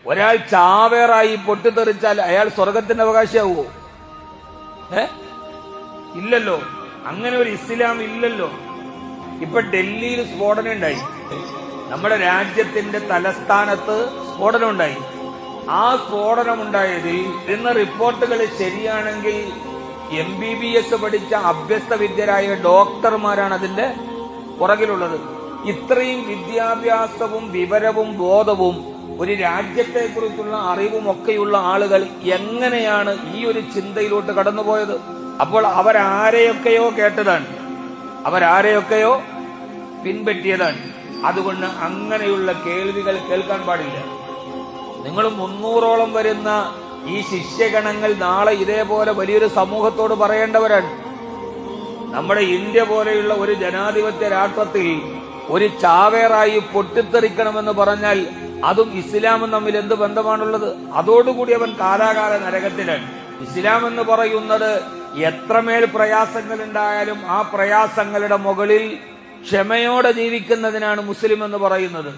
ഒരാൾ ചാവേറായി പൊട്ടിത്തെറിച്ചാൽ അയാൾ സ്വർഗത്തിന്റെ അവകാശിയാവുമോ? ഇല്ലല്ലോ. അങ്ങനെ ഒരു ഇസ്ലാം ഇല്ലല്ലോ. ഇപ്പൊ ഡൽഹിയിൽ സ്ഫോടനം ഉണ്ടായി, നമ്മുടെ രാജ്യത്തിന്റെ തലസ്ഥാനത്ത് സ്ഫോടനം ഉണ്ടായി. ആ സ്ഫോടനം ഉണ്ടായതിൽ ഇന്ന് റിപ്പോർട്ടുകൾ ശരിയാണെങ്കിൽ MBBS പഠിച്ച അഭ്യസ്ത വിദ്യരായ ഡോക്ടർമാരാണ് അതിന്റെ പുറകിലുള്ളത്. ഇത്രയും വിദ്യാഭ്യാസവും വിവരവും ബോധവും ഒരു രാജ്യത്തെക്കുറിച്ചുള്ള അറിവും ഒക്കെയുള്ള ആളുകൾ എങ്ങനെയാണ് ഈ ഒരു ചിന്തയിലോട്ട് കടന്നുപോയത്? അപ്പോൾ അവരാരെയൊക്കെയോ കേട്ടതാണ്, അവരാരെയൊക്കെയോ പിൻപറ്റിയതാണ്. അതുകൊണ്ട് അങ്ങനെയുള്ള കേൾവികൾ കേൾക്കാൻ പാടില്ല. നിങ്ങൾ 300ഓളം വരുന്ന ഈ ശിഷ്യഗണങ്ങൾ നാളെ ഇതേപോലെ വലിയൊരു സമൂഹത്തോട് പറയേണ്ടവരാണ്. നമ്മുടെ ഇന്ത്യ പോലെയുള്ള ഒരു ജനാധിപത്യ രാഷ്ട്രത്തിൽ ഒരു ചാവേറായി പൊട്ടിത്തെറിക്കണമെന്ന് പറഞ്ഞാൽ അതും ഇസ്ലാമും തമ്മിൽ എന്ത് ബന്ധമാണുള്ളത്? അതോടുകൂടി അവൻ കാലാകാല നരകത്തിലാണ്. ഇസ്ലാം എന്ന് പറയുന്നത് എത്രമേൽ പ്രയാസങ്ങൾ ഉണ്ടായാലും ആ പ്രയാസങ്ങളുടെ മുകളിൽ ക്ഷമയോടെ ജീവിക്കുന്നതിനാണ് മുസ്ലിം എന്ന് പറയുന്നത്.